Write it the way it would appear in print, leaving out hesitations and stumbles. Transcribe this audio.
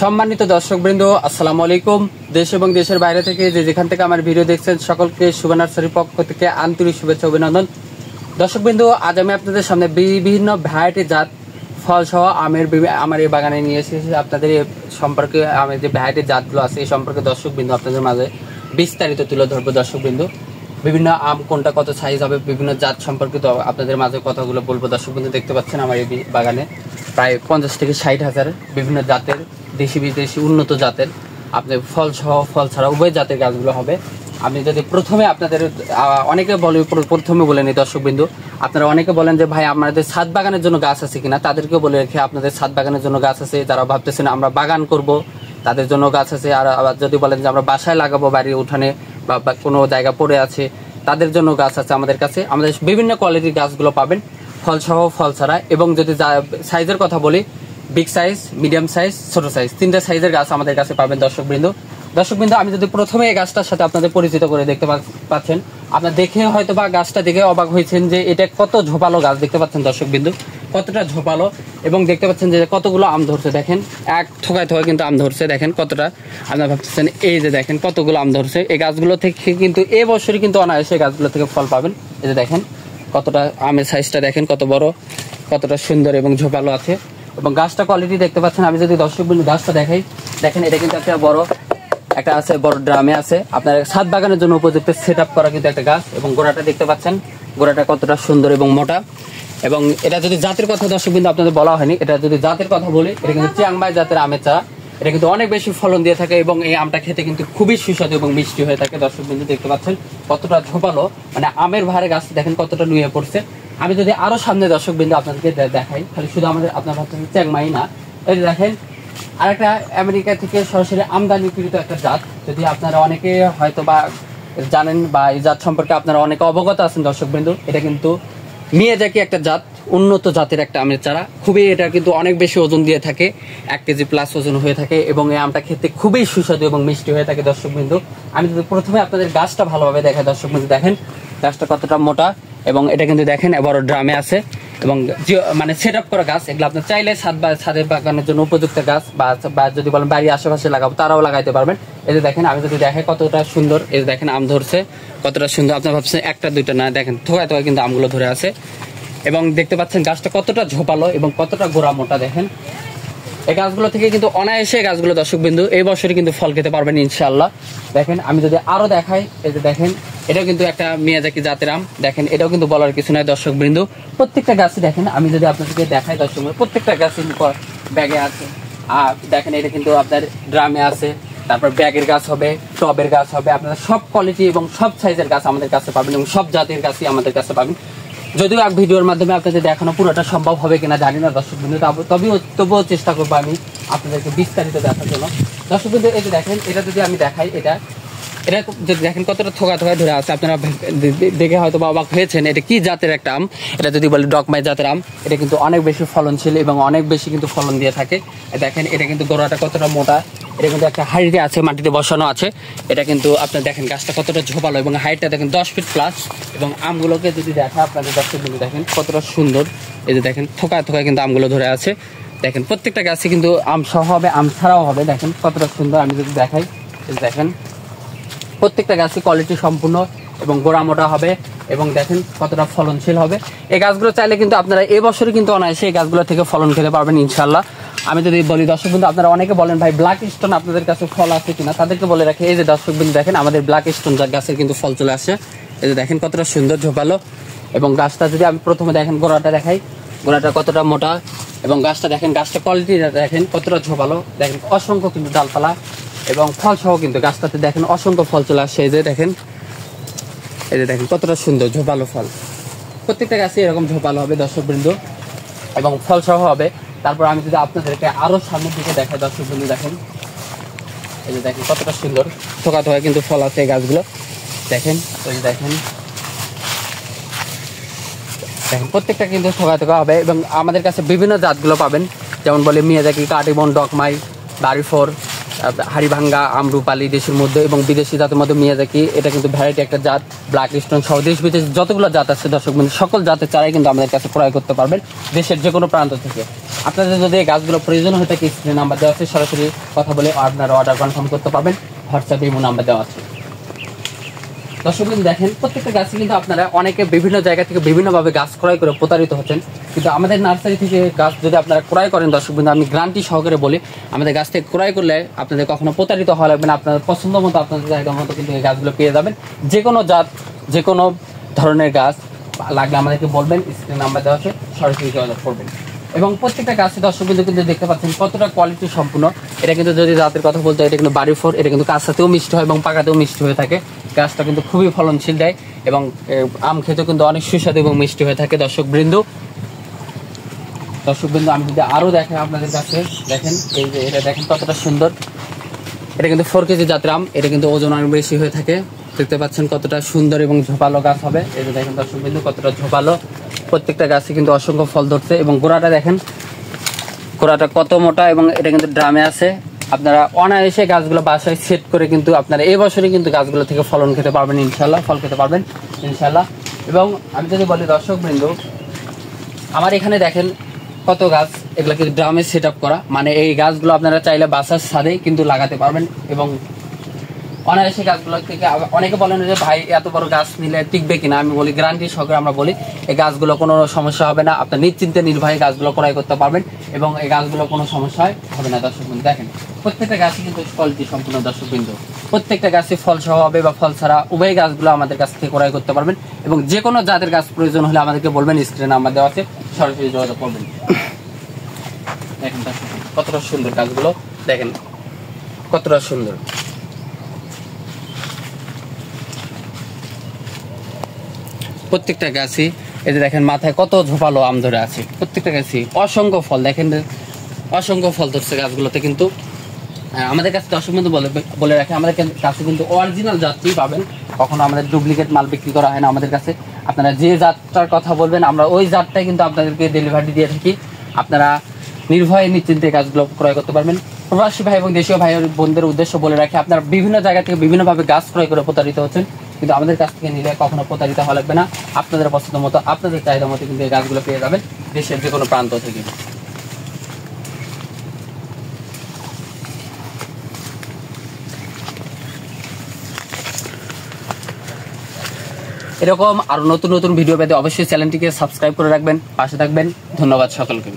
সম্মানিত দর্শকবৃন্দ, আসসালামু আলাইকুম। দেশ এবং দেশের বাইরে থেকে যেখান থেকে আমার ভিডিও দেখছেন সকলকে শুভ নার্সারির পক্ষ থেকে আন্তরিক শুভেচ্ছা অভিনন্দন। দর্শকবৃন্দ, আজ আমি আপনাদের সামনে বিভিন্ন ভ্যারাইটি জাত ফল সহ আমার এই বাগানে নিয়ে এসেছি। আপনাদের সম্পর্কে আমার যে ভ্যারাইটি জাতগুলো আছে এই সম্পর্কে দর্শকবৃন্দ আপনাদের মাঝে বিস্তারিত তুলে ধরবো। দর্শকবৃন্দ, বিভিন্ন আম কোনটা কত সাইজ হবে, বিভিন্ন জাত সম্পর্কিত আপনাদের মাঝে কথাগুলো বলবো। দর্শকবৃন্দ, দেখতে পাচ্ছেন আমার এই বাগানে প্রায় 50 থেকে 60 হাজার বিভিন্ন জাতের দেশি বিদেশি উন্নত জাতের আপনার ফল সহ ফল ছাড়া উভয় জাতের গাছগুলো হবে। আপনি যদি প্রথমে আপনাদের অনেকে বলে নিই দর্শকবিন্দু, আপনারা অনেকে বলেন যে ভাই আমাদের ছাদ বাগানের জন্য গাছ আছে কিনা, তাদেরকেও বলে রেখে আপনাদের ছাদ বাগানের জন্য গাছ আছে। যারা ভাবতেছেন আমরা বাগান করব তাদের জন্য গাছ আছে। আর আবার যদি বলেন যে আমরা বাসায় লাগাবো বাড়ির উঠানে বা কোনো জায়গা পড়ে আছে তাদের জন্য গাছ আছে আমাদের কাছে। আমাদের বিভিন্ন কোয়ালিটির গাছগুলো পাবেন ফল সহ ফল ছাড়া। এবং যদি সাইজের কথা বলি, বিগ সাইজ, মিডিয়াম সাইজ, ছোট সাইজ, তিনটা সাইজের গাছ আমাদের কাছে পাবেন। দর্শকবৃন্দ, আমি যদি প্রথমে এই গাছটার সাথে আপনাদের পরিচিত করে দেখতে পাচ্ছেন, আপনার দেখে হয়তো বা গাছটা দেখে অবাক হয়েছেন যে এটা কত ঝোপালো গাছ। দেখতে পাচ্ছেন দর্শকবৃন্দ কতটা ঝোপালো, এবং দেখতে পাচ্ছেন যে কতগুলো আম ধরছে। দেখেন এক থোকায় কিন্তু আম ধরছে। দেখেন কতটা, আপনারা ভাবতেছেন এই যে দেখেন কতগুলো আম ধরছে। এই গাছগুলো থেকে কিন্তু এ বছরই কিন্তু অনায়াসে গাছগুলো থেকে ফল পাবেন। এই যে দেখেন কতটা আমের সাইজটা, দেখেন কত বড়, কতটা সুন্দর এবং ঝোপালো আছে। এবং গাছটা কোয়ালিটি দেখতে পাচ্ছেন। আমি যদি দর্শকবৃন্দ গাছটা দেখাই, দেখেন এটা কিন্তু একটা বড় একটা আছে, বড় ড্রামে আছে আপনার ছাদ বাগানের জন্য উপযুক্ত সেট আপ করা কিন্তু একটা গাছ। এবং গোড়াটা দেখতে পাচ্ছেন, গোড়াটা কতটা সুন্দর এবং মোটা। এবং এটা যদি জাতের কথা দর্শকবৃন্দ আপনাদের বলা হয়নি, এটা যদি জাতের কথা বলি, এটা কিন্তু চিয়াংমাই জাতের আমের চারা। এটা কিন্তু অনেক বেশি ফলন দিয়ে থাকে এবং এই আমটা খেতে কিন্তু খুবই সুস্বাদু এবং মিষ্টি হয়ে থাকে। দর্শকবৃন্দ দেখতে পাচ্ছেন কতটা ঝোপালো, মানে আমের ভারে গাছ দেখেন কতটা নুয়ে পড়ছে। আমি যদি আরো সামনে দর্শকবৃন্দ আপনাদেরকে দেখাই, খালি শুধু আপনার ভাবছেন চিয়াংমাই না, এই যে দেখেন আরেকটা আমেরিকা থেকে সরাসরি আমদানিকৃত একটা জাত। যদি আপনারা অনেকে হয়তো বা জানেন বা এই জাত সম্পর্কে আপনারা অনেকে অবগত আছেন দর্শকবৃন্দ, এটা কিন্তু মিয়াজাকি একটা জাত, উন্নত জাতের একটা আমের চারা। খুবই এটা কিন্তু অনেক বেশি ওজন দিয়ে থাকে, 1 কেজি প্লাস ওজন হয়ে থাকে এবং এই আমটা খেতে খুবই সুস্বাদু এবং মিষ্টি হয়ে থাকে। দর্শকবৃন্দ, আমি যদি প্রথমে আপনাদের গাছটা ভালোভাবে দেখাই, দর্শকবৃন্দ দেখেন গাছটা কতটা মোটা, এবং এটা কিন্তু দেখেন বড় ড্রামে আছে এবং মানে সেট আপ করা গাছ। এগুলো আপনার চাইলে ছাদের বাগানের জন্য উপযুক্ত গাছ, বা যদি বলেন বাড়ির আশেপাশে লাগাবো তারাও লাগাইতে পারবেন। এই যে দেখেন আমি যদি দেখাই কতটা সুন্দর, এই যে দেখেন আম ধরছে কতটা সুন্দর। আপনার ভাবছেন একটা দুইটা না, দেখেন থোকায় থোকায় কিন্তু আমগুলো ধরে আছে। এবং দেখতে পাচ্ছেন গাছটা কতটা ঝোপালো এবং কতটা গোড়া মোটা। দেখেন এই গাছগুলো থেকে কিন্তু অনায়াসে গাছগুলো দর্শকবৃন্দ এই বছরই কিন্তু ফল খেতে পারবেন ইনশাআল্লাহ। দেখেন আমি যদি আরো দেখাই, এই যে দেখেন এটাও কিন্তু একটা মিয়াজাকি জাতের আম। দেখেন এটাও কিন্তু বলার কিছু নাই দর্শকবৃন্দ, প্রত্যেকটা গাছই দেখেন। আমি যদি আপনাদেরকে দেখাই দর্শকবৃন্দ, প্রত্যেকটা গাছই ব্যাগে আছে। আর দেখেন এটা কিন্তু আপনার ড্রামে আছে, তারপর ব্যাগের গাছ হবে, টবের গাছ হবে। আপনারা সব কোয়ালিটি এবং সব সাইজের গাছ আমাদের কাছে পাবেন এবং সব জাতের গাছই আমাদের কাছে পাবেন। যদিও এক ভিডিওর মাধ্যমে আপনাদের দেখানো পুরোটা সম্ভব হবে কিনা জানি না দর্শকবৃন্দ, তবুও চেষ্টা করবো আমি আপনাদেরকে বিস্তারিত দেখার জন্য। দর্শকবৃন্দ এই যে দেখেন এটা যদি আমি দেখাই, এটা যদি দেখেন কতটা থোকা ধরে আছে, আপনারা দেখে হয়তো অবাক হয়েছেন এটা কি জাতের একটা আম। এটা যদি বলি ডকমাই জাতের আম। এটা কিন্তু অনেক বেশি ফলনশীল এবং অনেক বেশি কিন্তু ফলন দিয়ে থাকে। দেখেন এটা কিন্তু গোড়াটা কতটা মোটা, এটা কিন্তু একটা হাইটে আছে, মাটিতে বসানো আছে। এটা কিন্তু আপনার দেখেন গাছটা কতটা ঝোপালো এবং হাইটটা দেখেন 10 ফিট প্লাস। এবং আমগুলোকে যদি দেখা আপনাদের দর্শকবৃন্দ দেখেন কতটা সুন্দর, এই যে দেখেন থোকায় কিন্তু আমগুলো ধরে আছে। দেখেন প্রত্যেকটা গাছে কিন্তু আম সহ হবে, আম ছাড়াও হবে। দেখেন কতটা সুন্দর, আমি যদি দেখাই, দেখেন প্রত্যেকটা গাছই কোয়ালিটি সম্পূর্ণ এবং গোড়া মোটা হবে এবং দেখেন কতটা ফলনশীল হবে। এই গাছগুলো চাইলে কিন্তু আপনারা এবছরই কিন্তু অনায়াসে এই গাছগুলো থেকে ফলন খেতে পারবেন ইনশাআল্লাহ। আমি যদি বলি দর্শকবৃন্দ, আপনারা অনেকে বলেন ভাই ব্ল্যাক স্টোন আপনাদের কাছে ফল আছে কিনা, তাদেরকে বলে রাখি এই যে দর্শকবৃন্দ দেখেন আমাদের ব্ল্যাক স্টোন গাছের কিন্তু ফল চলে আসে। এই যে দেখেন কতটা সুন্দর ঝোপালো এবং গাছটা যদি আমি প্রথমে দেখেন গোড়াটা দেখাই, গোড়াটা কতটা মোটা এবং গাছটা দেখেন, গাছটা কোয়ালিটি দেখেন কতটা ঝোপালো। দেখেন অসংখ্য কিন্তু ডালপালা এবং ফল সহ কিন্তু গাছটাতে দেখেন অসংখ্য ফল চলে আসছে। এই যে দেখেন, এই যে দেখেন কতটা সুন্দর ঝোপালো ফল। প্রত্যেকটা গাছে এরকম ঝোপালো হবে দর্শকবৃন্দ এবং ফল সহ হবে। তারপর আমি যদি আপনাদেরকে আরো সামনের দিকে দেখাই দর্শকবৃন্দ দেখেন, এই যে দেখেন কতটা সুন্দর থোকা কিন্তু ফল আছে এই গাছগুলো। দেখেন এই যে দেখেন প্রত্যেকটা কিন্তু থোকা হবে এবং আমাদের কাছে বিভিন্ন জাতগুলো পাবেন, যেমন বলে মিয়াজাকি, কাটিমন, ডকমাই, বাড়িফোর, হাড়িভাঙ্গা, আমরুপালি দেশের মধ্যে এবং বিদেশি জাতের মধ্যে মিয়াজাকি। এটা কিন্তু ভ্যারাইটি একটা জাত। ব্ল্যাক স্টোন সহ দেশ বিদেশ যতগুলো জাত আছে দর্শক সকল জাতের চারাই কিন্তু আমাদের কাছে ক্রয় করতে পারবেন দেশের যে কোনো প্রান্ত থেকে। আপনাদের যদি এই গাছগুলো প্রয়োজন হয়ে থাকে স্ক্রিনে নাম্বার দেওয়া আছে, সরাসরি কথা বলে আপনারা অর্ডার কনফার্ম করতে পারবেন। হোয়াটসঅ্যাপে ইমো নাম্বার দেওয়া আছে। দর্শক বিন্দু দেখেন, প্রত্যেকটা গাছে কিন্তু আপনারা অনেকে বিভিন্ন জায়গা থেকে বিভিন্নভাবে গাছ ক্রয় করে প্রতারিত হচ্ছেন, কিন্তু আমাদের নার্সারি থেকে গাছ যদি আপনারা ক্রয় করেন দর্শক বিন্দু, আমি গ্যারান্টি সহকারে বলি আমাদের গাছ থেকে ক্রয় করলে আপনাদের কখনো প্রতারিত হওয়া লাগবে না। আপনাদের পছন্দ মতো আপনাদের জায়গা মতো কিন্তু এই গাছগুলো পেয়ে যাবেন। যে কোনো জাত, যে কোনো ধরনের গাছ লাগলে আমাদেরকে বলবেন, স্ক্রিন নাম্বার দেওয়া আছে, সরাসরি যোগাযোগ করবেন। এবং প্রত্যেকটা গাছে দর্শক বিন্দু কিন্তু দেখতে পাচ্ছেন কতটা কোয়ালিটি সম্পূর্ণ। এটা কিন্তু যদি জাতের কথা বলতে হয়, এটা কিন্তু বাড়ি ফোর, এটা কিন্তু কাঁচাতেও মিষ্টি হয় এবং পাকাতেও মিষ্টি হয়ে থাকে। গাছটা কিন্তু খুবই ফলনশীল দেয় এবং আম খেতেও কিন্তু অনেক সুস্বাদু এবং মিষ্টি হয়ে থাকে। দর্শক বিন্দু আমি যদি আরও দেখাই আপনাদের কাছে, দেখেন এই যে এটা দেখেন কতটা সুন্দর। এটা কিন্তু 4 কেজি জাতের আম, এটা কিন্তু ওজন অনেক বেশি হয়ে থাকে। দেখতে পাচ্ছেন কতটা সুন্দর এবং ঝোপালো গাছ হবে। এই যে দেখেন দর্শক বিন্দু কতটা ঝোপালো, প্রত্যেকটা গাছে কিন্তু অসংখ্য ফল ধরছে। এবং গোড়াটা দেখেন, গোড়াটা কত মোটা, এবং এটা কিন্তু ড্রামে আছে। আপনারা অনায়াসে গাছগুলো বাসায় সেট করে কিন্তু আপনারা এই বছরই কিন্তু গাছগুলো থেকে ফলন খেতে পারবেন ইনশাল্লাহ, ফল খেতে পারবেন ইনশাল্লাহ। এবং আমি যদি বলি দর্শক বিন্দু, আমার এখানে দেখেন কত গাছ, এগুলো কিন্তু ড্রামে সেট আপ করা, মানে এই গাছগুলো আপনারা চাইলে বাসার ছাদে কিন্তু লাগাতে পারবেন। এবং অনায়াসে গাছগুলো থেকে অনেকে বলেন যে ভাই এত বড় গাছ নিলে টিকবে কিনা, আমি বলি গ্যারান্টি সহকারে আমরা বলি এই গাছগুলো কোনো সমস্যা হবে না। আপনার নিশ্চিন্তে নির্ভয়ে গাছগুলো ক্রয় করতে পারবেন এবং এই গাছগুলো কোনো সমস্যা হবে না। দর্শক বিন্দু দেখেন প্রত্যেকটা গাছই কিন্তু কোয়ালিটি সম্পূর্ণ। দর্শক বিন্দু প্রত্যেকটা গাছে ফল সহ হবে বা ফল ছাড়া উভয় গাছগুলো আমাদের কাছ থেকে ক্রয় করতে পারবেন। এবং যে কোনো জাতের গাছ প্রয়োজন হলে আমাদেরকে বলবেন, স্ক্রিনে নাম্বার দেওয়া আছে, সরাসরি যোগাযোগ করবেন। দেখেন দর্শক কতটা সুন্দর গাছগুলো, দেখেন কতটা সুন্দর। প্রত্যেকটা গাছই এই যে দেখেন মাথায় কত ঝোপালো আম ধরে আছে, প্রত্যেকটা গাছই অসংখ্য ফল, দেখেন অসংখ্য ফল ধরছে গাছগুলোতে। কিন্তু আমাদের কাছে দর্শক বন্ধু বলে রাখে, আমাদের কাছে কিন্তু অরিজিনাল জাতটি পাবেন, কখনো আমাদের ডুপ্লিকেট মাল বিক্রি করা হয় না আমাদের কাছে। আপনারা যে জাতটার কথা বলবেন আমরা ওই জাতটাই কিন্তু আপনাদেরকে ডেলিভারি দিয়ে থাকি। আপনারা নির্ভয়ে নিশ্চিন্তে গাছগুলো ক্রয় করতে পারবেন। প্রবাসী ভাই এবং দেশীয় ভাই বোনদের উদ্দেশ্য বলে রাখি, আপনারা বিভিন্ন জায়গা থেকে বিভিন্নভাবে গাছ ক্রয় করে প্রতারিত হচ্ছেন, কিন্তু আমাদের কাছ থেকে নিলে কখনো প্রতারিত হওয়া লাগবে না। আপনাদের পছন্দ মতো, আপনাদের চাহিদা মতো কিন্তু এই গাছগুলো পেয়ে যাবেন দেশের যে কোনো প্রান্ত থেকে। এরকম আরো নতুন নতুন ভিডিও পেতে অবশ্যই চ্যানেলটিকে সাবস্ক্রাইব করে রাখবেন, পাশে থাকবেন। ধন্যবাদ সকলকে।